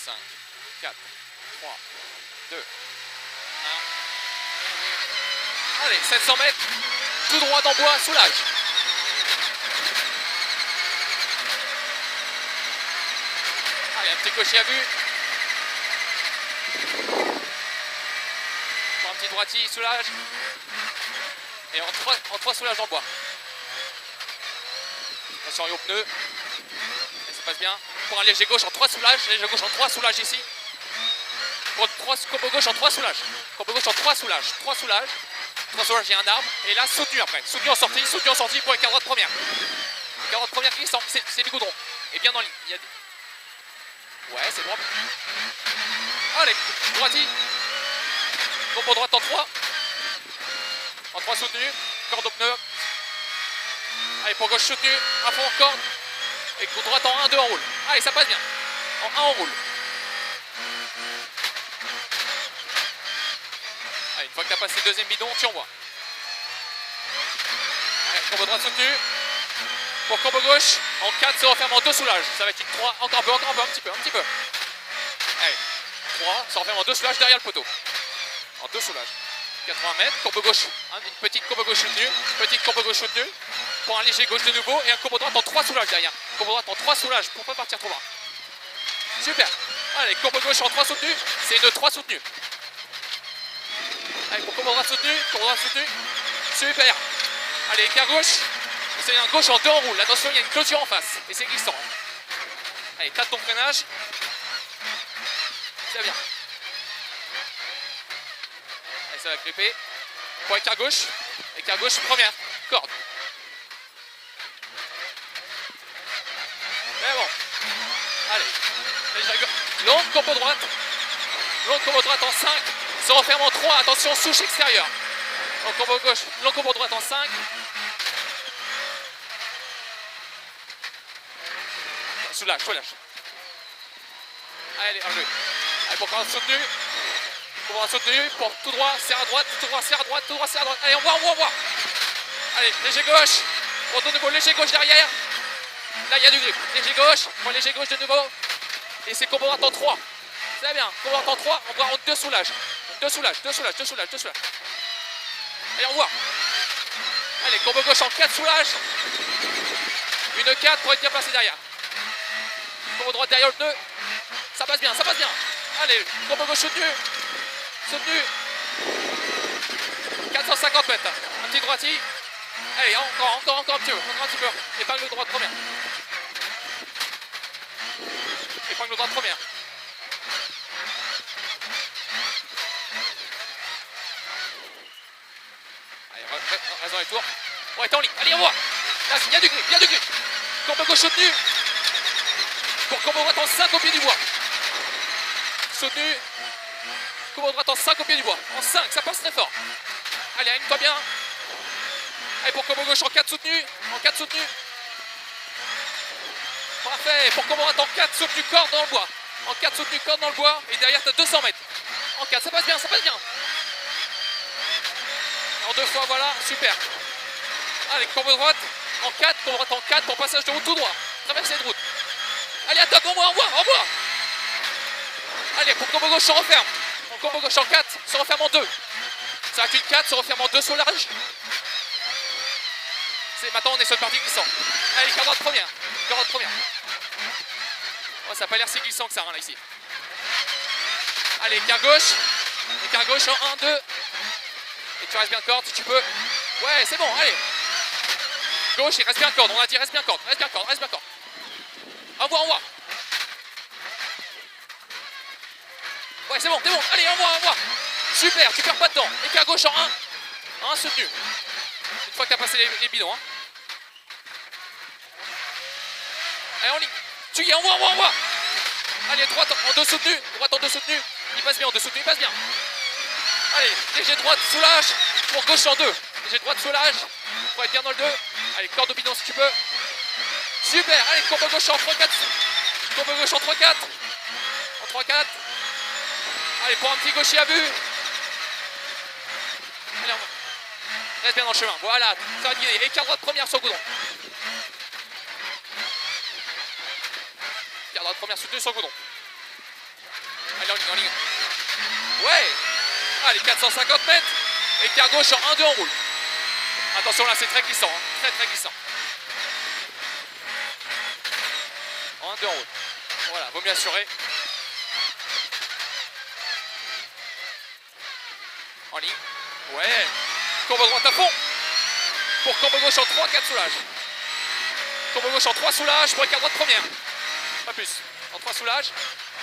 5, 4, 3, 2, 1. Allez, 700 mètres, tout droit dans bois, soulage. Allez, un petit cocher à vue. Pour un petit droitier, soulage. Et en 3 soulages dans le bois. Attention au pneu. Et ça passe bien. Pour un léger gauche en 3 soulages. Léger gauche en 3 soulages ici. Pour 3 combo gauche en 3 soulages. Combo gauche en 3 soulages. 3 soulages. 3 soulages, il y a un arbre. Et là, soutenu après. Soutenu en sortie pour les cadres de première. Les cadres de première qui sont, c'est du goudron. Et bien dans l'île. Il y a des... Ouais, c'est droit. Allez, droitier. Combo droite en 3. En 3 soutenu. Corde au pneu. Allez, pour gauche soutenu. À fond en corde. Et pour droite en 1, 2 en roule. Allez, ça passe bien. En 1 on roule. Allez, une fois que tu as passé le deuxième bidon, tu envoies. Allez, combo droite soutenu. Pour combo gauche, en 4 se referme en 2 soulages. Ça va être une 3, encore un peu, un petit peu. Allez, 3, se referme en 2 soulages derrière le poteau. En 2 soulages. 80 mètres, combo gauche, une petite combo gauche soutenue, pour un léger gauche de nouveau et un combo droite en 3 soulages derrière. Combo droite en 3 soulages pour pas partir trop loin. Super. Allez, combo gauche en 3 soutenus, c'est une 3 soutenue. Allez, pour combo droite soutenu, super. Allez, écart gauche, c'est un gauche en 2 en roule. Attention, il y a une clôture en face et c'est glissant. Allez, tâte ton freinage. C'est bien. Allez, ça va gripper. Pour écart gauche, première, corde. C'est bon. Allez, longue combo droite en 5, se referme en 3, attention, souche extérieure. Longue combo gauche, longue combo droite en 5. Soulage. Allez, enlevé. Allez, pour quand soutenu. Pour tout droit, serre à droite. Allez, on voit. Allez, léger gauche. Pour de nouveau, léger gauche derrière. Là, il y a du grip. Léger gauche de nouveau. Et c'est combo droite en 3. C'est bien. Combo droite en 3, on voit en 2 soulages. 2 soulages. Allez, on voit. Allez, combo gauche en 4 soulages. Une 4 pour être bien placé derrière. Combo droite derrière le pneu. Ça passe bien. Allez, combo gauche soutenu. 450 mètres. Un petit droitier. Allez, encore un petit peu. Épingle droite première. Allez, reste dans les tours. Ouais, t'es en ligne. Allez, on voit. Là, il y a du grip. Combo gauche soutenu. Pour combo droite en 5 au pied du bois. Soutenu. Combo droite en 5 au pied du bois. En 5, ça passe très fort. Allez, aligne-toi bien. Allez, pour combo gauche en 4 soutenu. Parfait. Pour combo droite en 4 soutenu, corde dans le bois. Et derrière, tu as 200 mètres. En 4, ça passe bien. En 2 fois, voilà, super. Allez, combo droite en 4, pour passage de route tout droit. Traversée de route. Allez, attaque, on voit. Allez, pour combo gauche, on referme. Combo gauche en 4, se referme en 2. Ça va être une 4, se referme en 2 soulages. Maintenant, on est sur le parti glissant. Allez, corde droite première. Oh, ça n'a pas l'air si glissant que ça, là, ici. Allez, écart gauche en 1, 2. Et tu restes bien corde si tu peux. Ouais, c'est bon, allez. Gauche, il reste bien corde. On a dit, reste bien corde. On voit. Ouais, c'est bon. Allez, on voit. Super, tu perds pas de temps. Écart gauche en 1 soutenu. Une fois que tu as passé les bidons. Allez, on ligne. Tu y es, on voit. Allez, droite en 2 soutenu. Il passe bien en 2 soutenu, Allez, léger droite, soulage. Pour gauche en 2. Léger droite, soulage. Pour être bien dans le 2. Allez, corde au bidon si tu peux. Super, allez, combo gauche en 3-4. Allez, pour un petit gaucher à vue. Allez, reste bien dans le chemin. Voilà, ça va guider. Écart droite première sur goudron. Écart droite première soutenue sur goudron. Allez, en ligne, en ligne. Ouais. Allez, 450 mètres. Écart gauche en 1-2 en roule. Attention là, c'est très glissant. Hein. Très très glissant. En 1-2 en roule. Voilà, vaut mieux assurer. En ligne. Ouais. Courbe droite à fond. Pour courbe gauche en 3, 4 soulages. Courbe gauche en 3 soulages pour écart droite première. Pas plus. En 3 soulages.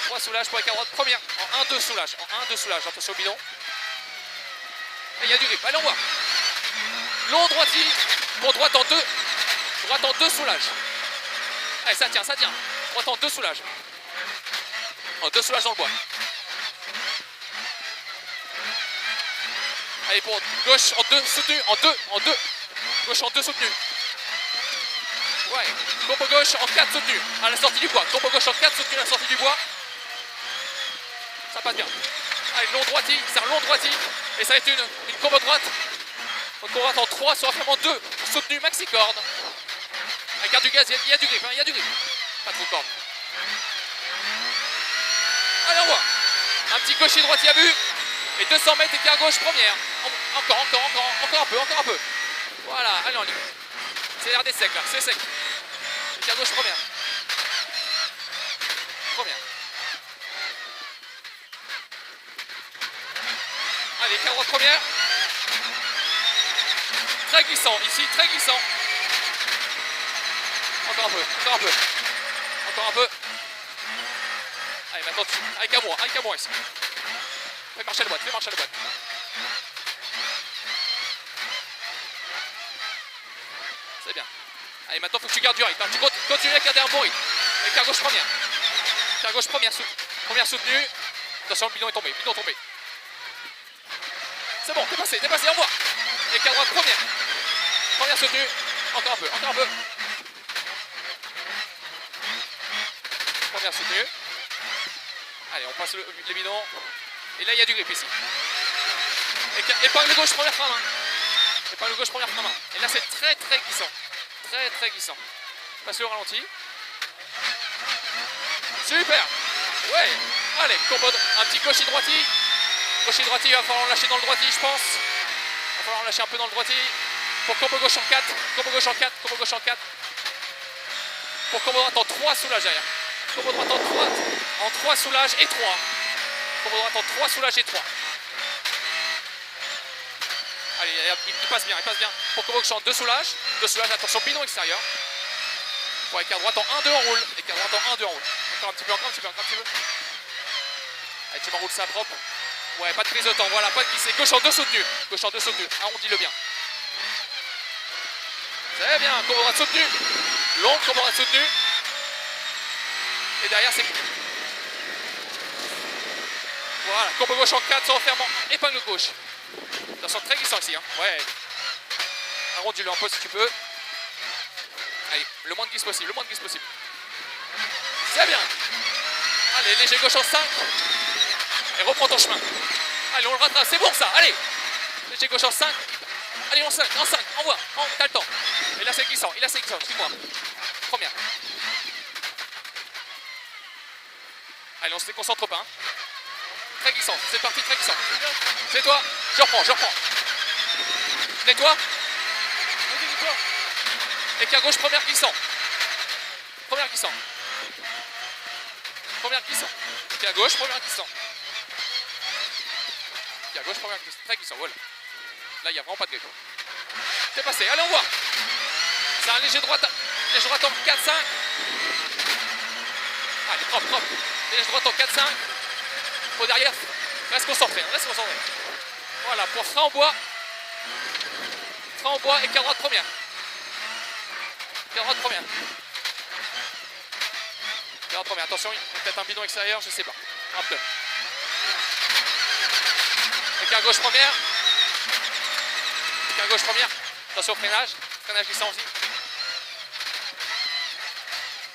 3 soulages pour écart droite première. En 1-2 soulages. En 1-2 soulages. Attention au bidon. Et il y a du grip. Allez, on voit. Long droitier. Pour droite en 2. Droite en 2 soulages. Allez, ça tient, ça tient. Droite en 2 soulages. En 2 soulages dans le bois. Allez, pour gauche en 2 soutenu. En 2. En 2. Gauche en 2 soutenu. Ouais. Courbe gauche en 4 soutenu. À la sortie du bois. Courbe gauche en 4 soutenu à la sortie du bois. Ça passe bien. Allez, long droitier. C'est un long droitier. Et ça va être une courbe droite. Donc courbe droite en 3 sur enfermement 2. Soutenu maxi corde. Avec garde du gaz, il y a du grip. Hein, il y a du grip. Pas trop corde. Allez, on voit. Un petit gaucher droitier à vue. Et 200 mètres écart gauche première. Encore un peu. Voilà, allez en ligne. C'est l'air des secs là, c'est sec. Écart gauche première. Allez, écart droite première. Très glissant, ici, très glissant. Encore un peu. Allez, maintenant, avec un mois ici. Fais marcher la boîte, C'est bien. Allez, maintenant, il faut que tu gardes du rythme. Tu continues à garder un bon rythme. Écart gauche première. Écart gauche première soutenue. Attention, le bidon est tombé. C'est bon, t'es passé, on voit. Écart droite première. Première soutenue. Encore un peu. Première soutenue. Allez, on passe les bidons. Et là, il y a du grip ici. Épingle gauche, première frein à main. Et là, c'est très très glissant. Très glissant. Passe le ralenti. Super. Ouais. Allez, courbe, un petit gaucher droitier. Gaucher droitier, il va falloir lâcher dans le droitier, je pense. Il va falloir lâcher un peu dans le droitier. Pour courbe gauche en 4. Pour courbe droite en 3 soulages derrière. Courbe droite en 3 soulages et 3. Courbe droite en 3 soulages et 3. Allez, il passe bien. Pour courbe gauche en 2 soulages. Attention, bidon extérieur. Pour écart droite en 1-2 en roule. Encore un petit peu. Allez, tu m'enroules ça propre. Ouais, pas de prise de temps, voilà, pas de glisser. Gauche en 2 soutenu. Arrondis-le bien. C'est bien, courbe droite soutenue. Longue courbe droite soutenue. Et derrière, c'est... Voilà, courbe gauche en 4 sur enfermement. Épingle gauche. Attention, très glissant ici. Hein. Ouais. Arrondis-le un peu si tu peux. Allez, le moins de glisse possible. C'est bien. Allez, léger gauche en 5. Et reprends ton chemin. Allez, on le rattrape. C'est bon ça. Allez. Léger gauche en 5. Allez, en 5. Envoie. T'as le temps. Et là, c'est glissant. Suis-moi. Première. Allez, on se déconcentre pas. Hein. Très glissant. C'est parti, très glissant. C'est toi. Je reprends. Nettoie. Écart gauche, première glissant. Écart gauche, première glissant. Très glissant, voilà. Là, il n'y a vraiment pas de grip. C'est passé, allez, on voit. C'est un léger droite en 4-5. Allez, propre. Léger droite en 4-5. Pour derrière, reste concentré. Voilà, pour frein en bois, écart droite première. Attention, il y a peut-être un bidon extérieur, je sais pas. Un peu. Écart gauche première. Attention au freinage. Freinage glissant aussi.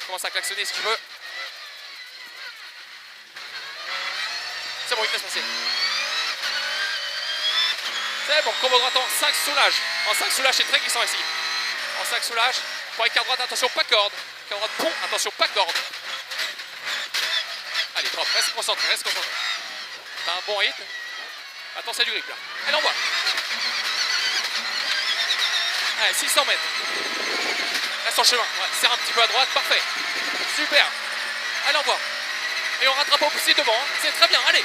Commence à klaxonner si tu veux. C'est bon, il te laisse passer. C'est bon, courbe droite en 5 soulages. En 5 soulages, c'est très glissant ici. En 5 soulages. Pour écart droite, attention, pas corde. Écart droite, pont, attention, pas corde. Allez, propre, reste concentré, reste concentré. T'as un bon rythme. Attends, c'est du grip là. Allez, envoie. Allez, 600 mètres. Reste en chemin. Ouais, serre un petit peu à droite, parfait. Super. Allez, envoie. Et on rattrape aussi devant. Hein. C'est très bien, allez.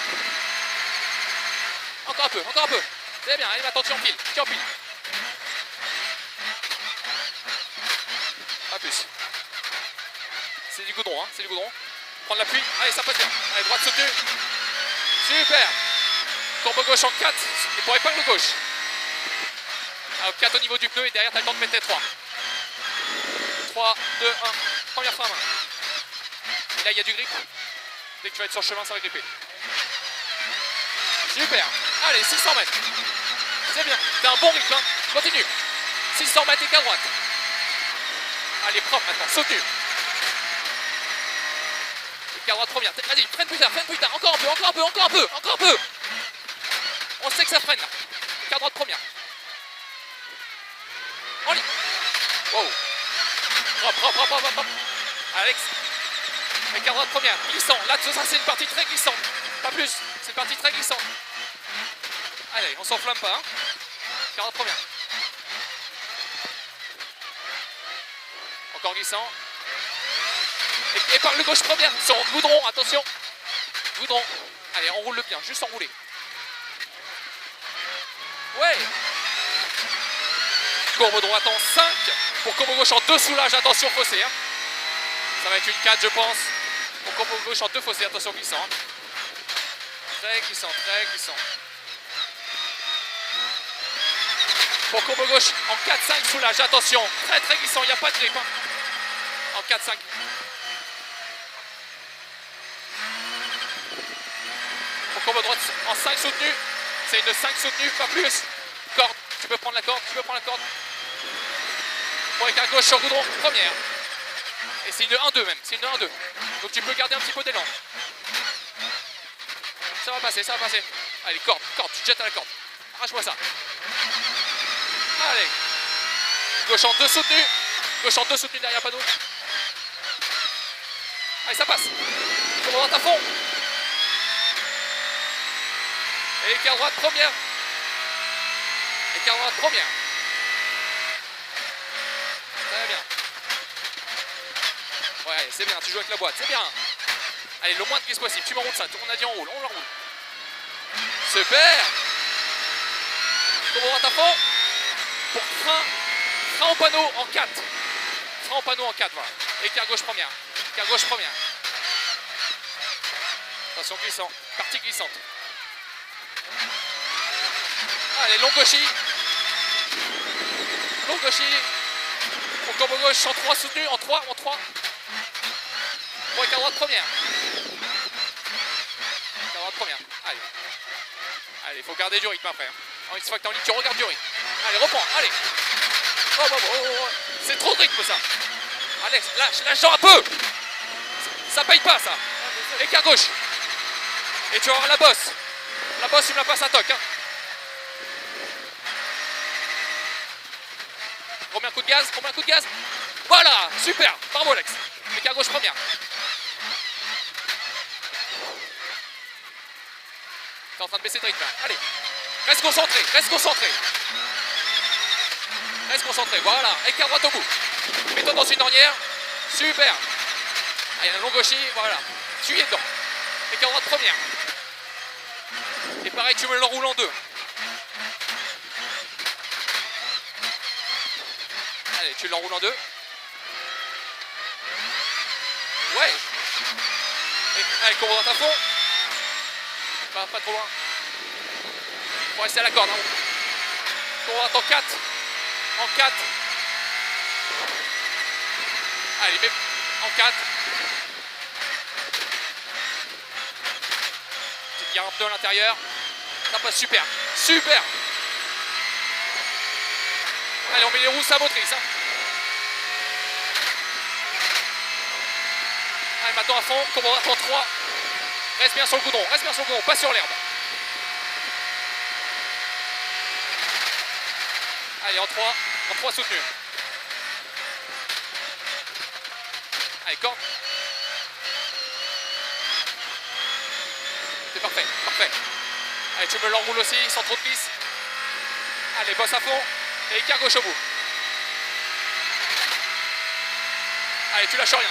Encore un peu, encore un peu. C'est bien, allez, maintenant tu empiles. Tu empiles. Pas plus. C'est du goudron, hein, c'est du goudron. Prendre l'appui. Allez, ça passe bien. Allez, droite soutenue. Super. Courbe gauche en 4. Et pour épingle gauche. Alors 4 au niveau du pneu et derrière, tu as le temps de mettre tes 3. 3, 2, 1. Première frein à main. Et là, il y a du grip. Dès que tu vas être sur le chemin, ça va gripper. Super. Allez, 600 mètres. C'est bien. T'as un bon rythme. Hein. Continue. 600 mètres et qu'à droite. Allez, propre maintenant. Soutenu. Et qu'à droite première. Vas-y, freine plus tard, freine plus tard. Encore un peu, encore un peu, encore un peu, encore un peu. On sait que ça freine là. Et qu'à droite première. En ligne. Wow. Hop. Alex. Et qu'à droite première. Glissant. Là, ça c'est une partie très glissante. Pas plus. C'est une partie très glissante. Allez, on s'enflamme pas. Hein. Qu'à droite première. Encore glissant. Et par le gauche première. Sur goudron, attention. Goudron. Allez, enroule-le bien. Juste enrouler. Ouais. Courbe droite en 5. Pour courbe gauche en 2 soulage. Attention, fossé. Hein. Ça va être une 4, je pense. Pour courbe gauche en 2 fossés. Attention, glissant. Hein. Très glissant, très glissant. Pour courbe gauche en 4-5 soulage. Attention. Très, très glissant. Il n'y a pas de grip. Hein. En 4-5. Pour courbe droite en 5 soutenu. C'est une 5 soutenue, pas plus. Corde. Tu peux prendre la corde. Tu peux prendre la corde. Pour avec un gauche sur goudron, première. Et c'est une 1-2 même, c'est une 1-2. Donc tu peux garder un petit peu d'élan. Ça va passer, ça va passer. Allez, corde, tu te jettes à la corde. Arrache-moi ça. Allez. Gauche en 2 soutenu. Gauche en 2 soutenu derrière panneau. Allez, ça passe. Courbe droite à fond. Et écart droite première. Écart droite première. Très bien. Ouais, c'est bien, tu joues avec la boîte, c'est bien. Allez, le moins de glisse possible, tu m'enroules ça, on a dit on roule, on l'enroule. Super. Courbe droite à fond. Pour frein au panneau en 4. Frein au panneau en 4, voilà. Écart gauche première. Écart gauche première. Attention glissant, partie glissante. Allez, long gauchis. Long gauchis. Pour courbe gauche en 3 soutenu, en 3. Pour écart droite première. Écart droite première. Allez, il faut garder du rythme après. Une fois que t'es en ligne, tu regardes du rythme. Allez, reprends, allez. Oh. C'est trop de rythme ça. Alex, lâche un peu. Ça paye pas ça. Écart gauche. Et tu vas avoir la bosse. La bosse, tu me la passes à toc. Hein. Remets un coup de gaz, Voilà, super, bravo Alex. Écart gauche première. T'es en train de baisser de rythme là. Allez, reste concentré. Reste concentré, voilà, écart droite au bout. Mets-toi dans une ornière, super. Allez, un long gauchis, voilà. Tu y es dedans. Écart droite première. Et pareil, tu me l'enroules en 2. Allez, tu l'enroules en 2. Ouais. Et, allez, courbe droite à fond. Pas trop loin. Faut rester à la corde. Hein. Courbe droite en 4. En 4. Allez, mets en 4. Petite garde un peu à l'intérieur. Ça passe super. Super. Allez, on met les roues à motrice. Hein. Allez, maintenant à fond, courbe droite en 3. Reste bien sur le goudron, pas sur l'herbe. Allez, en 3 soutenus. Allez, corde. parfait, parfait. Allez, tu me l'enroules aussi, sans trop de pisse. Allez, bosse à fond. Et écart gauche au bout. Allez, tu lâches rien.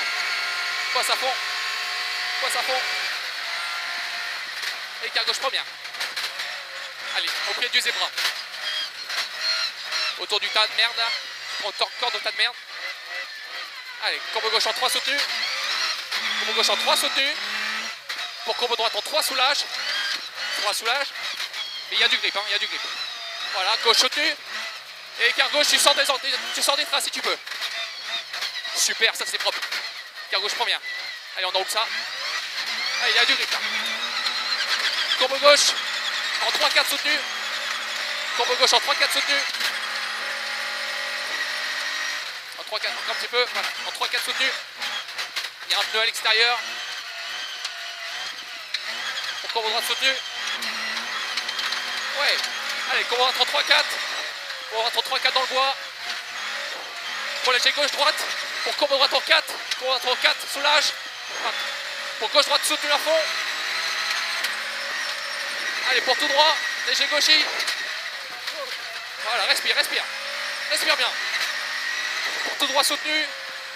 Bosse à fond. Bosse à fond. Écart gauche première. Allez, au pied du zébra. Autour du tas de merde là. On corde au tas de merde. Allez, courbe gauche en 3 soutenu. Courbe gauche en 3 soutenu. Pour courbe droite en 3 soulage. 3 soulage. Mais il y a du grip, hein, il y a du grip. Voilà, gauche soutenu. Et écart gauche, tu sors des traces si tu peux. Super, ça c'est propre. Écart gauche première. Allez, on enroule ça. Allez, il y a du grip là. Courbe gauche en 3-4 soutenu. Courbe gauche en 3-4 soutenu. En 3-4, encore un petit peu. Voilà, en 3-4 soutenu. Il y a un pneu à l'extérieur. Pour courbe droite soutenue. Ouais. Allez, courbe droite en 3-4. Courbe droite en 3-4 dans le bois. Pour léger gauche-droite. Pour courbe droite en 4. Courbe droite en 4, soulage. Pour gauche-droite soutenue à fond. Allez, pour tout droit, léger gauchy. Voilà, respire, respire. Respire bien. Pour tout droit soutenu.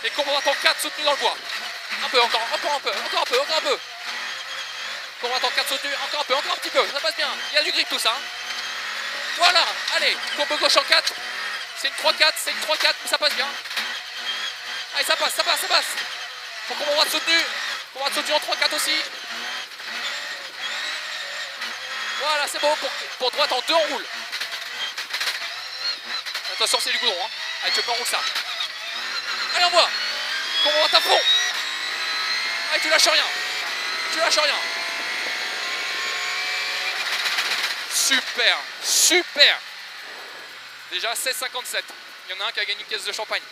Et courbe droite en 4 soutenu dans le bois. Un peu, encore un peu. Courbe droite en 4 soutenu, encore un petit peu. Ça passe bien. Il y a du grip tout ça. Voilà, allez, courbe gauche en 4. C'est une 3-4, mais ça passe bien. Allez, ça passe. Pour courbe droite soutenu. Courbe droite soutenu en 3-4 aussi. Voilà, c'est bon. Pour droite en 2, on roule. Attention, c'est du goudron. Hein. Allez, tu peux enrouler ça. Allez, on voit. Courbe droite à fond. Allez, tu lâches rien. Super. Déjà 16,57. Il y en a un qui a gagné une caisse de champagne.